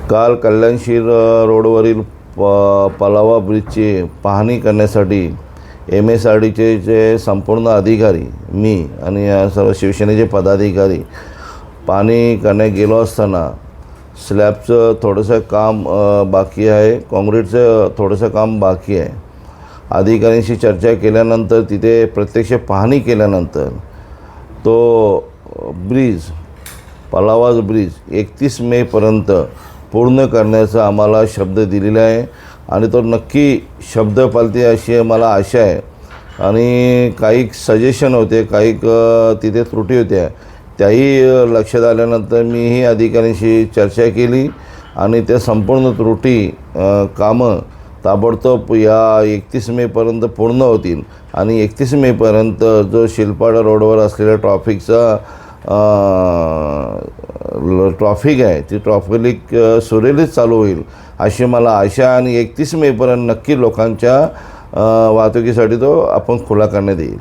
काल कल्याणशीर रोडवरील पलावा ब्रिजची पाहणी करण्यासाठी MSRDचे जे संपूर्ण अधिकारी, मी आणि सर्व शिवसेनेचे पदाधिकारी पाहणी करण्यात गेलो असताना स्लॅबचं थोडंसं काम बाकी आहे, काँक्रीटचं थोडंसं काम बाकी आहे. अधिकाऱ्यांशी चर्चा केल्यानंतर, तिथे प्रत्यक्ष पाहणी केल्यानंतर तो ब्रिज, पलावाज ब्रिज 31 मेपर्यंत पूर्ण करण्याचा आम्हाला शब्द दिलेला आहे आणि तो नक्की शब्द पाळते अशी मला आशा आहे. आणि काही सजेशन होते, काही तिथे त्रुटी होत्या, त्याही लक्षात आल्यानंतर मीही अधिकाऱ्यांशी चर्चा केली आणि त्या संपूर्ण त्रुटी कामं ताबडतोब या 31 मेपर्यंत पूर्ण होतील. आणि 31 मेपर्यंत जो शिलपाडा रोडवर असलेल्या ट्रॉफिक आहे, ती ट्रॉफिक सुरळीत चालू होईल अशी मला आशा. आणि 31 मेपर्यंत नक्की लोकांच्या वाहतुकीसाठी तो आपण खुला करण्यात येईल.